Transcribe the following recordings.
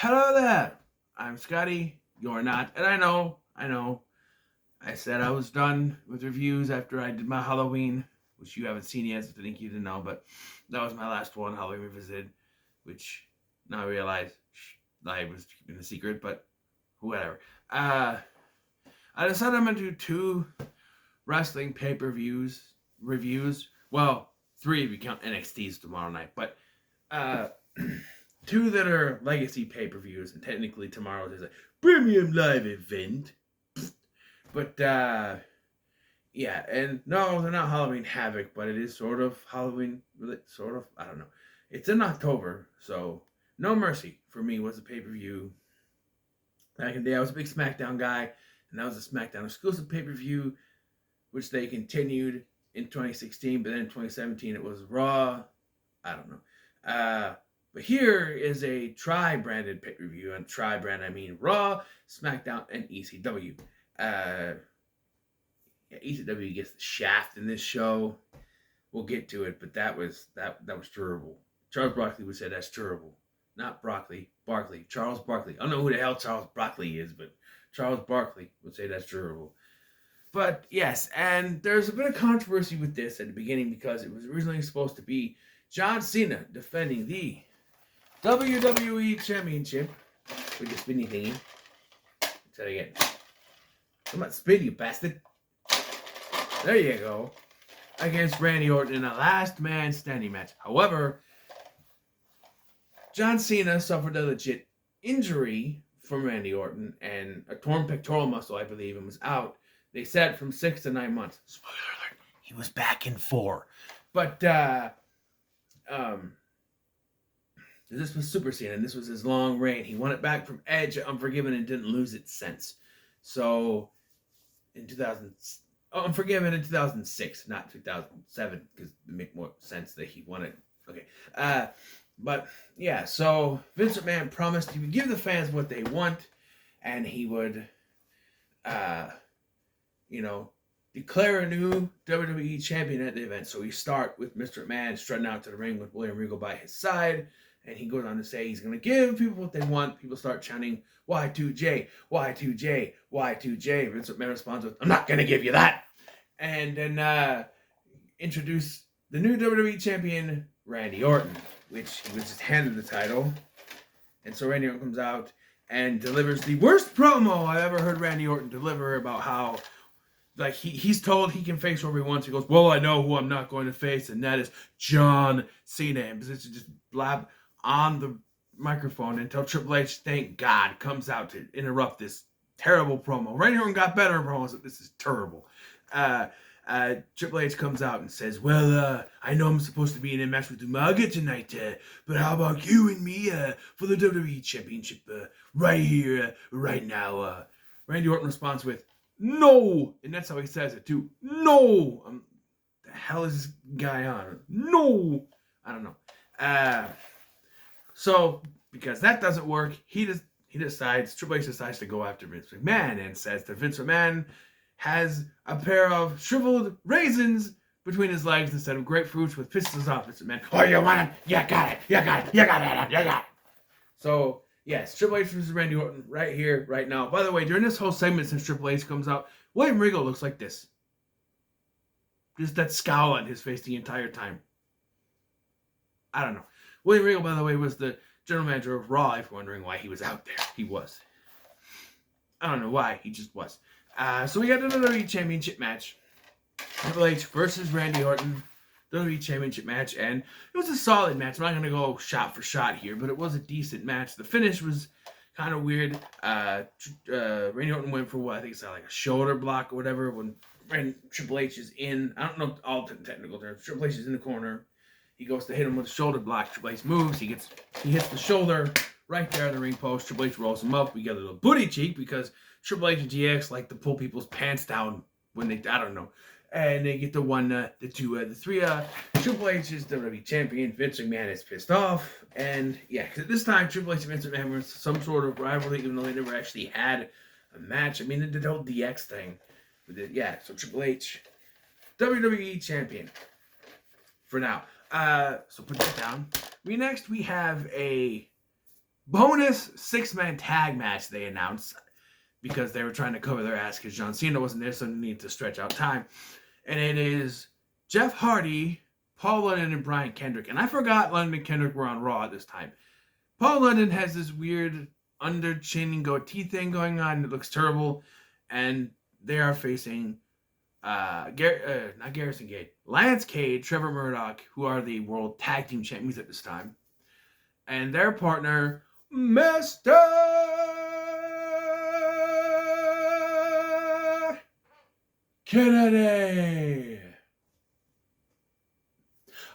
Hello there. I'm Scotty. You're not. And I know. I said I was done with reviews after I did my Halloween, which you haven't seen yet, so I think you didn't know, but that was my last one, Halloween Revisited, which now I realize I was keeping the secret, but whatever. I decided I'm going to do two wrestling pay-per-views reviews. Well, three if you count NXT's tomorrow night, but uh, two that are legacy pay-per-views, and technically tomorrow is a premium live event. But yeah, and no, they're not Halloween Havoc, but it is sort of Halloween. Sort of. I don't know. It's in October, so No Mercy for me was a pay-per-view. Back in the day, I was a big SmackDown guy, and that was a SmackDown exclusive pay-per-view, which they continued in 2016. But then in 2017, it was Raw. I don't know. But here is a tri-branded pay-per-view. And tri-brand, I mean Raw, SmackDown, and ECW. Yeah, ECW gets the shaft in this show. We'll get to it, but that was terrible. Charles Barkley would say that's terrible. Not broccoli, Barkley. Charles Barkley. I don't know who the hell Charles Barkley is, but Charles Barkley would say that's terrible. But yes, and there's a bit of controversy with this at the beginning because it was originally supposed to be John Cena defending the WWE Championship with the spinny thingy. Try it again. Come on, spin, you bastard. There you go. Against Randy Orton in a last man standing match. However, John Cena suffered a legit injury from Randy Orton and a torn pectoral muscle, I believe, and was out. They said from 6 to 9 months. Spoiler alert, he was back in 4. But this was Super Cena, and this was his long reign. He won it back from Edge at Unforgiven and didn't lose it since. So in Unforgiven in 2006, not 2007, because it make more sense that he won it. Okay. But yeah, so Vince McMahon promised he would give the fans what they want, and he would, declare a new WWE champion at the event. So we start with Mr. McMahon strutting out to the ring with William Regal by his side, and he goes on to say he's going to give people what they want. People start chanting, Y2J, Y2J, Y2J. Vince McMahon responds with, I'm not going to give you that. And then introduce the new WWE champion, Randy Orton, which he was just handed the title. And so Randy Orton comes out and delivers the worst promo I ever heard Randy Orton deliver about how, like, he's told he can face whoever he wants. He goes, well, I know who I'm not going to face, and that is John Cena. And just blab on the microphone until Triple H, thank God, comes out to interrupt this terrible promo. Randy Orton got better promos, but this is terrible. Triple H comes out and says, well, I know I'm supposed to be in a match with Umaga tonight, but how about you and me for the WWE Championship right here, right now? Randy Orton responds with, no! And that's how he says it, too. No! The hell is this guy on? No! I don't know. So, because that doesn't work, Triple H decides to go after Vince McMahon and says that Vince McMahon has a pair of shriveled raisins between his legs instead of grapefruits, which pisses off Vince McMahon. Oh, you want it? You got it. You got it. You got it. You got it. So, yes, Triple H versus Randy Orton right here, right now. By the way, during this whole segment since Triple H comes out, William Regal looks like this. Just that scowl on his face the entire time. I don't know. William Regal, by the way, was the general manager of Raw, if you're wondering why he was out there. He was. I don't know why. He just was. So we got the WWE Championship match. Triple H versus Randy Orton. WWE Championship match. And it was a solid match. I'm not going to go shot for shot here, but it was a decent match. The finish was kind of weird. Randy Orton went for what? I think it's like a shoulder block or whatever. When Triple H is in. I don't know all technical terms. Triple H is in the corner. He goes to hit him with a shoulder block. Triple H moves. He hits the shoulder right there on the ring post. Triple H rolls him up. We get a little booty cheek because Triple H and GX like to pull people's pants down when they, I don't know. And they get the 1, the 2, the 3. Triple H is WWE champion. Vince McMahon is pissed off. And yeah, because at this time, Triple H and Vince McMahon were some sort of rivalry, even though they never actually had a match. I mean, they did the whole DX thing. Yeah, so Triple H, WWE champion for now. So put that down. We have a bonus 6-man tag match they announced because they were trying to cover their ass because John Cena wasn't there, so they needed to stretch out time. And it is Jeff Hardy, Paul London, and Brian Kendrick. And I forgot London and Kendrick were on Raw at this time. Paul London has this weird under chin goatee thing going on. It looks terrible. And they are facing not Garrison Cage, Lance Cage, Trevor Murdoch, who are the World Tag Team Champions at this time. And their partner, Mr. Kennedy.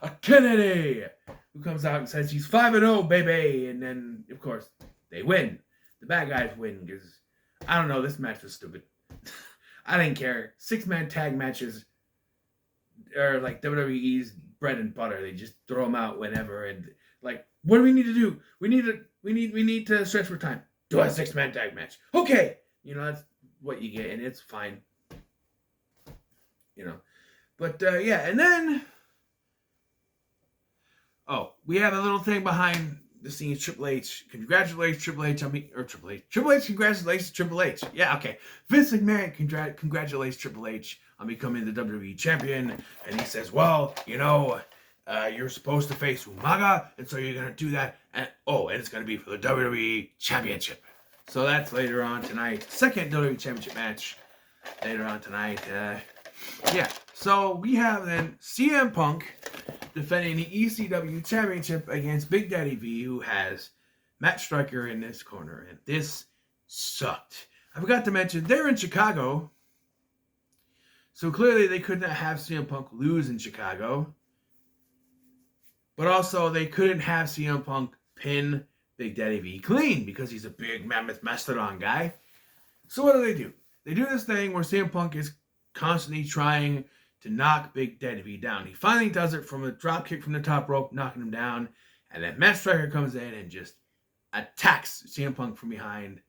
A Kennedy, who comes out and says he's 5-0, baby. And then, of course, they win. The bad guys win because, I don't know, this match was stupid. I didn't care. 6-man tag matches are like WWE's bread and butter. They just throw them out whenever. And like, what do we need to do? We need to stretch for time. Do a 6-man tag match. Okay. You know, that's what you get, and it's fine. You know. But, yeah, and then... Oh, we have a little thing behind the scenes. Triple H, congratulations, Triple H. Triple H, congratulations, Triple H. Yeah, okay. Vince McMahon, congratulates Triple H on becoming the WWE champion. And he says, well, you know, you're supposed to face Umaga, and so you're going to do that. And it's going to be for the WWE championship. So that's later on tonight. Second WWE championship match later on tonight. Yeah, so we have then CM Punk defending the ECW Championship against Big Daddy V, who has Matt Striker in this corner. And this sucked. I forgot to mention, they're in Chicago. So clearly they could not have CM Punk lose in Chicago. But also they couldn't have CM Punk pin Big Daddy V clean because he's a big mammoth mastodon guy. So what do? They do this thing where CM Punk is constantly trying to knock Big Daddy V down. He finally does it from a drop kick from the top rope, knocking him down. And then Matt Striker comes in and just attacks CM Punk from behind.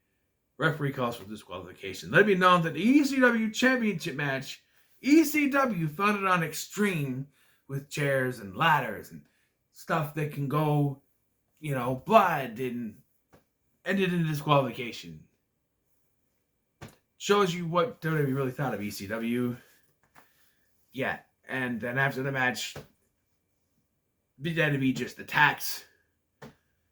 Referee calls for disqualification. Let it be known that the ECW Championship match, ECW founded on Extreme with chairs and ladders and stuff that can go, you know, blood, and ended in disqualification. Shows you what WWE really thought of ECW. Yeah, and then after the match, Big Daddy V just attacks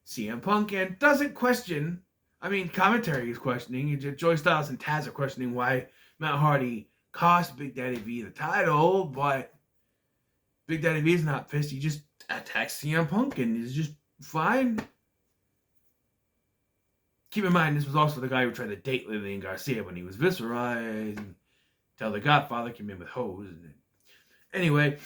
CM Punk and doesn't question. I mean, commentary is questioning. Joey Styles and Taz are questioning why Matt Hardy cost Big Daddy V the title, but Big Daddy V is not pissed. He just attacks CM Punk and is just fine. Keep in mind, this was also the guy who tried to date Lillian Garcia when he was Viscera. Until the Godfather came in with hose. Anyway,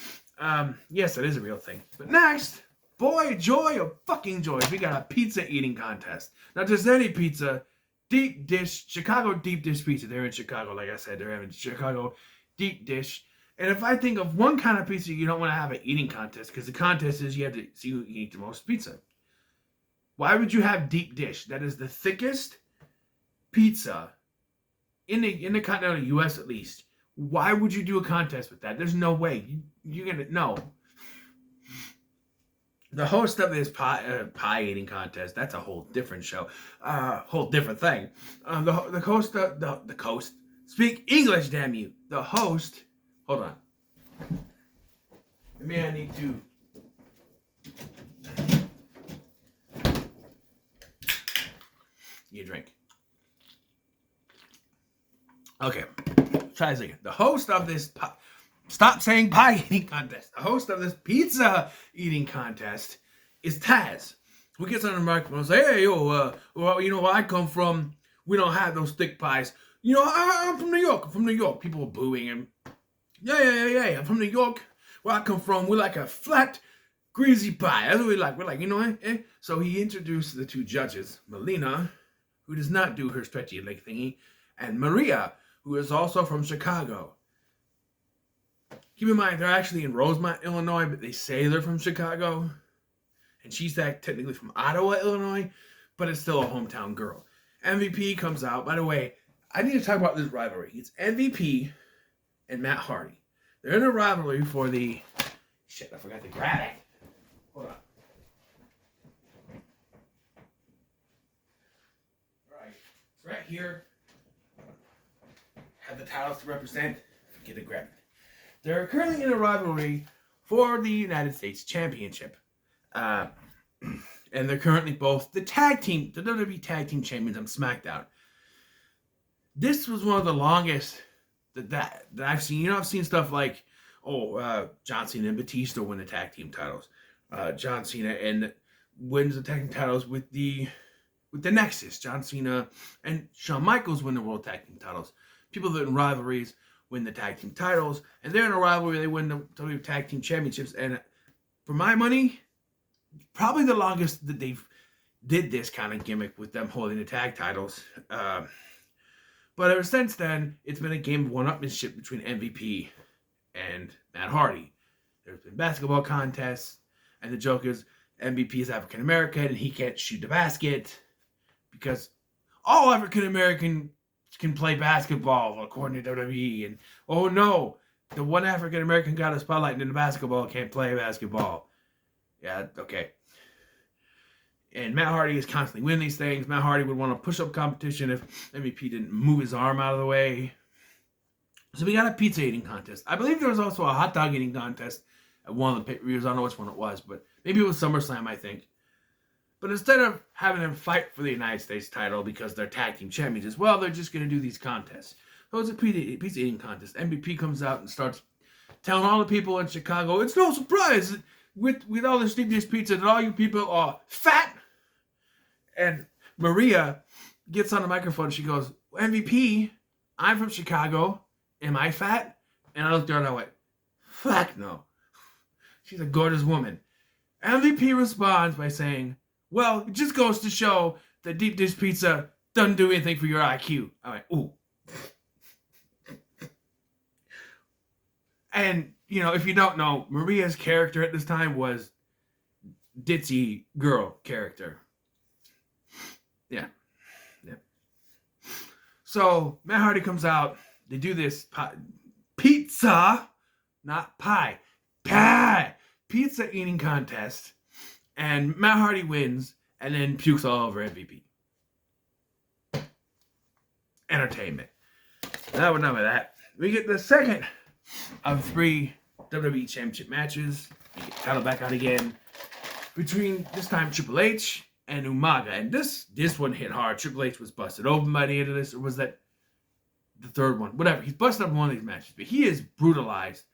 yes, that is a real thing. But next, boy, joy of fucking joy, we got a pizza eating contest. Not just any pizza, deep dish, Chicago deep dish pizza. They're in Chicago, like I said, they're having Chicago deep dish. And if I think of one kind of pizza you don't want to have an eating contest, because the contest is you have to see who can eat the most pizza. Why would you have deep dish? That is the thickest pizza in the continental U.S. at least. Why would you do a contest with that? There's no way. You're gonna no. The host of this pie eating contest, that's a whole different show, whole different thing. The host. Speak English, damn you. The host. Hold on. Maybe I need to. You drink. Okay. Try this again. The host of this stop saying pie eating contest. The host of this pizza eating contest is Taz, who gets on the microphone and says, "Hey, well, you know where I come from, we don't have those thick pies. You know, I'm from New York. I'm from New York." People were booing him. Yeah. I'm from New York. Where I come from, we like a flat, greasy pie. That's what we like. We're like, you know, So he introduced the two judges, Melina, who does not do her stretchy leg thingy, and Maria, who is also from Chicago. Keep in mind, they're actually in Rosemont, Illinois, but they say they're from Chicago. And she's technically from Ottawa, Illinois, but it's still a hometown girl. MVP comes out. By the way, I need to talk about this rivalry. It's MVP and Matt Hardy. They're in a rivalry for the... Shit, I forgot to grab it. Hold on. here have the titles to represent, get it, grab it. They're currently in a rivalry for the United States Championship. And they're currently both the WWE Tag Team Champions on SmackDown. This was one of the longest that I've seen. You know, I've seen stuff like, John Cena and Batista win the tag team titles. John Cena and wins the tag team titles with the Nexus. John Cena and Shawn Michaels win the World Tag Team titles. People that in rivalries win the tag team titles, and they're in a rivalry, they win the WWE Tag Team Championships. And for my money, probably the longest that they've did this kind of gimmick with them holding the tag titles. But ever since then, it's been a game of one-upmanship between MVP and Matt Hardy. There's been basketball contests, and the joke is MVP is African American and he can't shoot the basket because all African American can play basketball according to WWE. And oh no, the one African American got a spotlight in the basketball can't play basketball. Yeah, okay. And Matt Hardy is constantly winning these things. Matt Hardy would want a push-up competition if MVP didn't move his arm out of the way. So we got a pizza eating contest. I believe there was also a hot dog eating contest at one of the pay-per-views. I don't know which one it was, but maybe it was SummerSlam, I think. But instead of having them fight for the United States title because they're tag team champions as well, they're just going to do these contests. So it's a pizza eating contest. MVP comes out and starts telling all the people in Chicago, it's no surprise with all this deep-dish pizza that all you people are fat. And Maria gets on the microphone and she goes, MVP, I'm from Chicago. Am I fat? And I looked at her and I went, fuck no. She's a gorgeous woman. MVP responds by saying, well, it just goes to show that deep dish pizza doesn't do anything for your IQ. I went, ooh. And, you know, if you don't know, Maria's character at this time was ditzy girl character. Yeah. So Matt Hardy comes out. They do this pizza, not pie, pizza eating contest. And Matt Hardy wins and then pukes all over MVP. Entertainment. Now we're done with that. We get the second of 3 WWE Championship matches. We get title back out again between this time Triple H and Umaga. And this one hit hard. Triple H was busted open by the end of this. Or was that the third one? Whatever. He's busted up in one of these matches. But he is brutalized.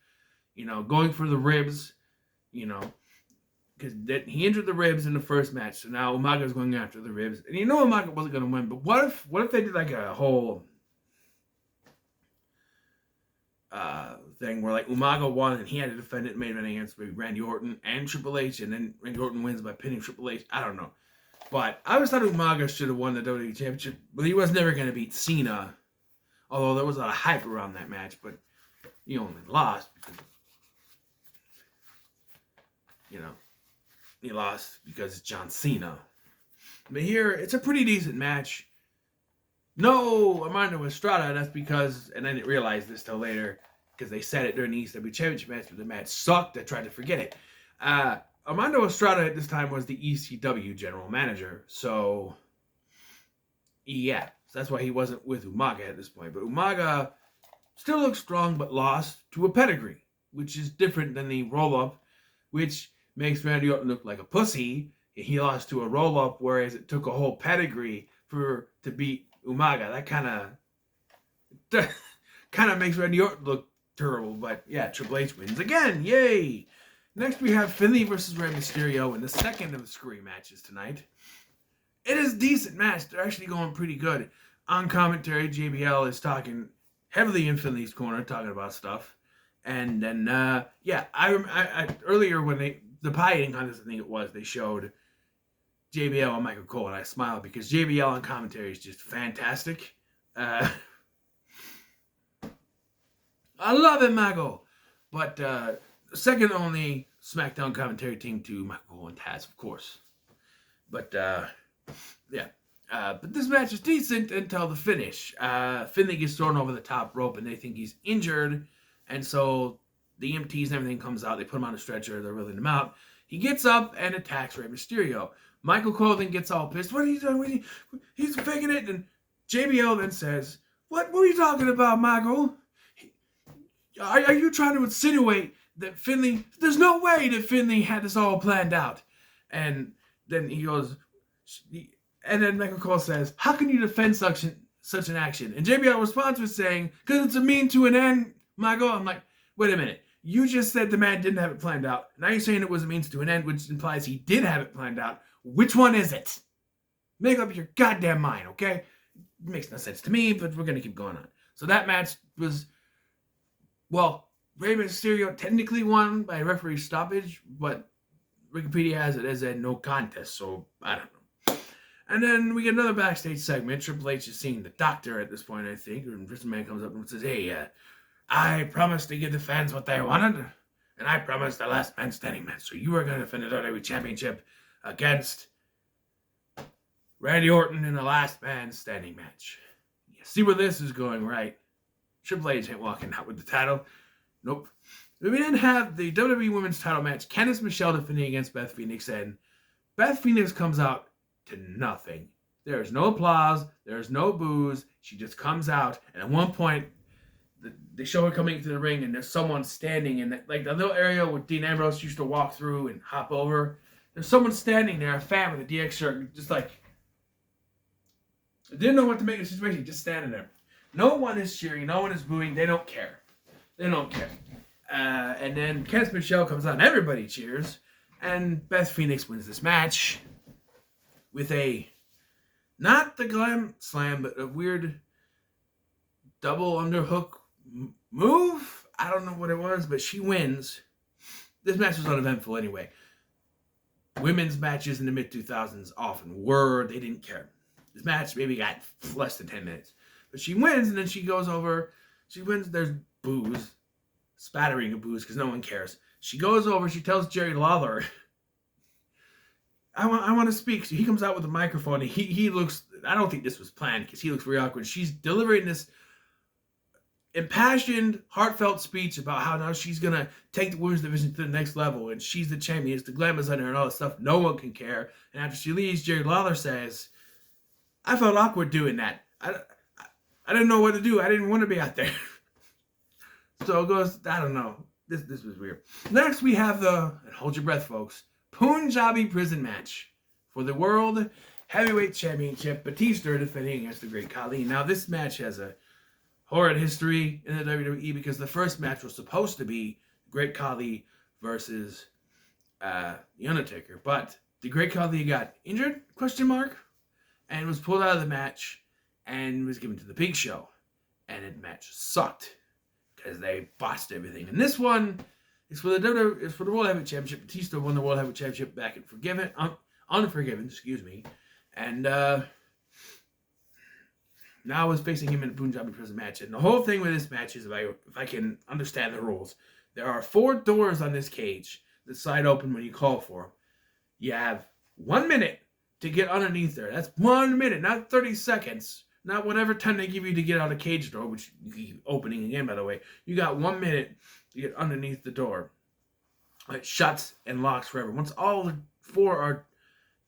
You know, going for the ribs. You know, because he injured the ribs in the first match. So now Umaga's going after the ribs. And you know Umaga wasn't going to win. But what if they did like a whole thing where like Umaga won and he had to defend it, main event against maybe Randy Orton and Triple H, and then Randy Orton wins by pinning Triple H. I don't know. But I always thought Umaga should have won the WWE Championship, but he was never going to beat Cena. Although there was a lot of hype around that match, but he only lost because, you know, he lost because it's John Cena. But here, it's a pretty decent match. No Armando Estrada, that's because, and I didn't realize this till later, because they said it during the ECW Championship match, but the match sucked. I tried to forget it. Armando Estrada at this time was the ECW general manager, so yeah, so that's why he wasn't with Umaga at this point. But Umaga still looks strong, but lost to a pedigree, which is different than the roll-up, which makes Randy Orton look like a pussy. He lost to a roll-up, whereas it took a whole pedigree to beat Umaga. That kind of makes Randy Orton look terrible. But yeah, Triple H wins again. Yay! Next we have Finlay versus Rey Mysterio in the second of the screwy matches tonight. It is a decent match. They're actually going pretty good. On commentary, JBL is talking heavily in Finlay's corner, talking about stuff. And then, I earlier when the pie eating contest, I think it was, they showed JBL and Michael Cole, and I smiled because JBL on commentary is just fantastic. I love it, Michael. But second only SmackDown commentary team to Michael Cole and Taz, of course. But but this match is decent until the finish. Finlay gets thrown over the top rope, and they think he's injured, and so the EMTs and everything comes out. They put him on a stretcher. They're wheeling him out. He gets up and attacks Rey Mysterio. Michael Cole then gets all pissed. What are you doing? He's faking it. And JBL then says, what are you talking about, Michael? Are you trying to insinuate that Finley, there's no way that Finley had this all planned out? And then he goes, and then Michael Cole says, how can you defend such an action? And JBL responds with saying, because it's a mean to an end, Michael. I'm like, wait a minute. You just said the man didn't have it planned out. Now you're saying it was a means to an end, which implies he did have it planned out. Which one is it? Make up your goddamn mind, okay? It makes no sense to me, but we're going to keep going on. So that match was, well, Rey Mysterio technically won by referee stoppage, but Wikipedia has it as a no contest, so I don't know. And then we get another backstage segment. Triple H is seeing the doctor at this point, I think, and this man comes up and says, hey, I promised to give the fans what they wanted, and I promised the last man standing match, so you are going to defend the WWE Championship against Randy Orton in the last man standing match. You see where this is going, right? Triple H ain't walking out with the title. Nope. We then have the WWE Women's title match. Candice Michelle defending against Beth Phoenix, and Beth Phoenix comes out to nothing. There is no applause. There is no boos. She just comes out, and at one point, they show her coming to the ring, and there's someone standing in that, like the little area where Dean Ambrose used to walk through and hop over. There's someone standing there, a fan with a DX shirt, just like, didn't know what to make of the situation, just standing there. No one is cheering, no one is booing, they don't care. They don't care. And then Candice Michelle comes out and everybody cheers. And Beth Phoenix wins this match with not the glam slam, but a weird double underhook move. I don't know what it was, but she wins. This match was uneventful anyway. Women's matches in the mid-2000s often were. They didn't care. This match maybe got less than 10 minutes. But she wins, and then she goes over. She wins. There's boos. Spattering of boos because no one cares. She goes over. She tells Jerry Lawler, I want to speak. So he comes out with a microphone, and he looks, I don't think this was planned because he looks very awkward. She's delivering this impassioned, heartfelt speech about how now she's going to take the women's division to the next level, and she's the champion. It's the glamour's on her and all that stuff. No one can care. And after she leaves, Jerry Lawler says, I felt awkward doing that. I didn't know what to do. I didn't want to be out there. So it goes, I don't know. This was weird. Next, we have and hold your breath, folks, Punjabi prison match for the World Heavyweight Championship. Batista defending against the Great Khali. Now, this match has a horrid history in the WWE because the first match was supposed to be Great Khali versus The Undertaker. But the Great Khali got injured, and was pulled out of the match and was given to the Big Show. And the match sucked because they botched everything. And this one is for the World Heavyweight Championship. Batista won the World Heavyweight Championship back in Unforgiven, and now is facing him in a Punjabi prison match. And the whole thing with this match is, if I can understand the rules, there are 4 doors on this cage that slide open when you call for them. You have 1 minute to get underneath there. That's 1 minute, not 30 seconds. Not whatever time they give you to get out a cage door, which you keep opening again, by the way. You got 1 minute to get underneath the door. It shuts and locks forever. Once all the 4 are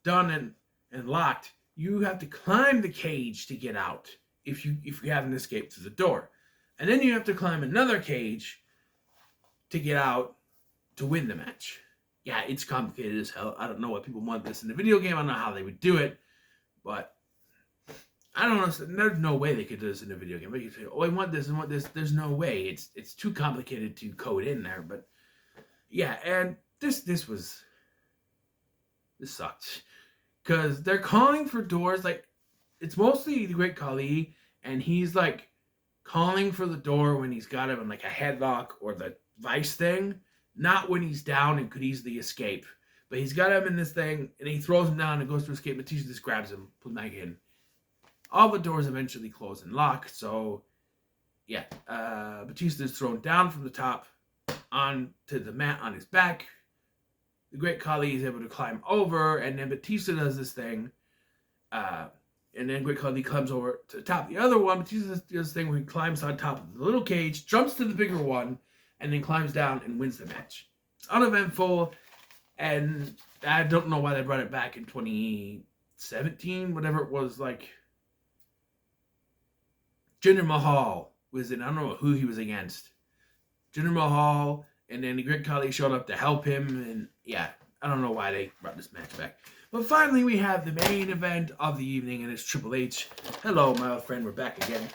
done and locked, you have to climb the cage to get out if you haven't escaped through the door. And then you have to climb another cage to get out to win the match. Yeah, it's complicated as hell. I don't know what people want this in the video game. I don't know how they would do it, but I don't know. There's no way they could do this in a video game. They could say, "Oh, I want this and want this." There's no way. It's too complicated to code in there. But yeah, and this sucked because they're calling for doors. Like, it's mostly the Great Khali, and he's like calling for the door when he's got him in like a headlock or the vice thing, not when he's down and could easily escape. But he's got him in this thing, and he throws him down and goes to escape. Batista just grabs him, put him back in. All the doors eventually close and lock, so yeah, Batista is thrown down from the top onto the mat on his back. The Great Khali is able to climb over, and then Batista does this thing, and then Great Khali climbs over to the top. The other one, Batista does this thing where he climbs on top of the little cage, jumps to the bigger one, and then climbs down and wins the match. It's uneventful, and I don't know why they brought it back in 2017, whatever it was, like Jinder Mahal was in. I don't know who he was against. Jinder Mahal, and then the Great Khali showed up to help him, and yeah, I don't know why they brought this match back. But finally, we have the main event of the evening, and it's Triple H. Hello, my old friend, we're back again.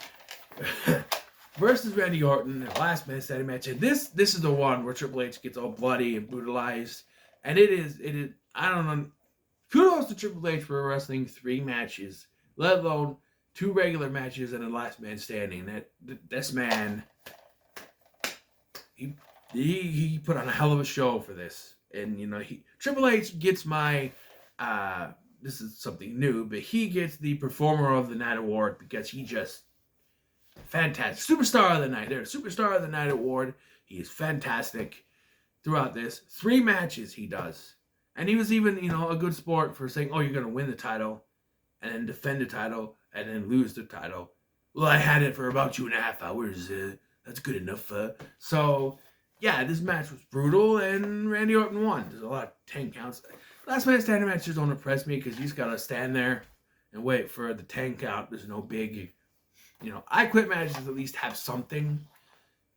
Versus Randy Orton, the last man standing match. And this is the one where Triple H gets all bloody and brutalized. And it is, I don't know. Kudos to Triple H for wrestling 3 matches, let alone 2 regular matches and a last man standing. This man, he put on a hell of a show for this. And, you know, Triple H gets my, this is something new, but he gets the Performer of the Night award because he just, fantastic. Superstar of the Night. There's Superstar of the Night award. He is fantastic throughout this. 3 matches he does. And he was even, you know, a good sport for saying, oh, you're going to win the title and then defend the title and then lose the title. Well, I had it for about 2.5 hours. That's good enough. So, yeah, this match was brutal and Randy Orton won. There's a lot of 10 counts. Last man standing matches don't impress me because you just got to stand there and wait for the 10 count. There's no big, you know, I Quit matches at least have something.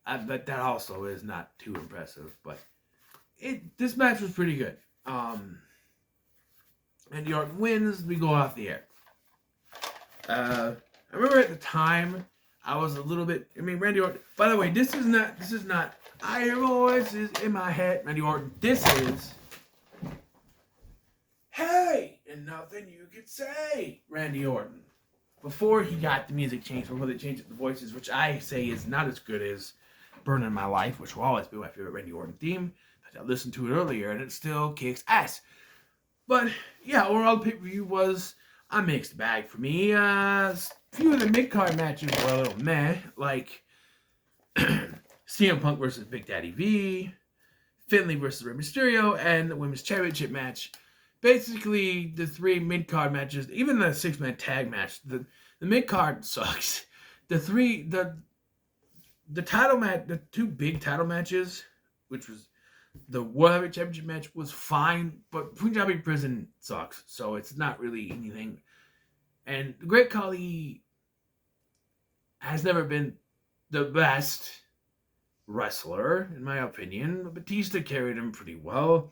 But that also is not too impressive. But this match was pretty good. Randy Orton wins. We go off the air. I remember at the time I was a little bit. I mean, Randy Orton. By the way, this is not. I hear voices in my head. Randy Orton. This is. Hey, and nothing you could say, Randy Orton. Before he got the music changed, before they changed the voices, which I say is not as good as Burning My Life, which will always be my favorite Randy Orton theme. I listened to it earlier, and it still kicks ass. But, yeah, overall the pay-per-view was a mixed bag for me. A few of the mid-card matches were a little meh, like CM Punk versus Big Daddy V, Finlay versus Rey Mysterio, and the Women's Championship match. Basically, the 3 mid-card matches, even the 6-man tag match, the mid-card sucks. The title match, the 2 big title matches, which was the World Heavyweight Championship match was fine, but Punjabi Prison sucks, so it's not really anything. And the Great Khali has never been the best wrestler, in my opinion. Batista carried him pretty well.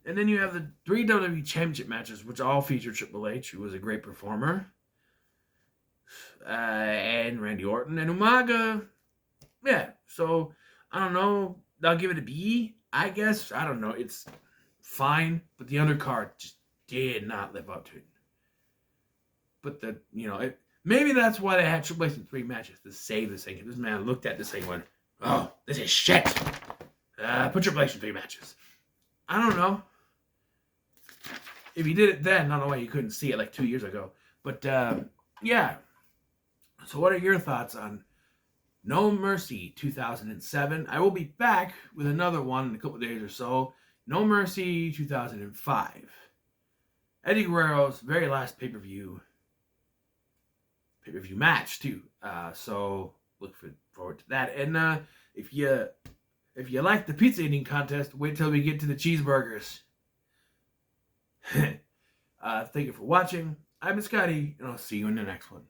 And then you have the 3 WWE Championship matches, which all feature Triple H, who was a great performer, and Randy Orton and Umaga. Yeah, so I don't know. I'll give it a B, I guess. I don't know. It's fine, but the undercard just did not live up to it. But maybe that's why they had Triple H in 3 matches to save this thing. This man looked at this thing and went, "Oh, this is shit. Put Triple H in 3 matches." I don't know. If he did it then, I don't know why you couldn't see it like 2 years ago. But yeah. So what are your thoughts on No Mercy 2007? I will be back with another one in a couple of days or so. No Mercy 2005. Eddie Guerrero's very last pay-per-view match too. So look forward to that. And if you like the pizza eating contest, wait till we get to the cheeseburgers. Thank you for watching. I've been Scotty, and I'll see you in the next one.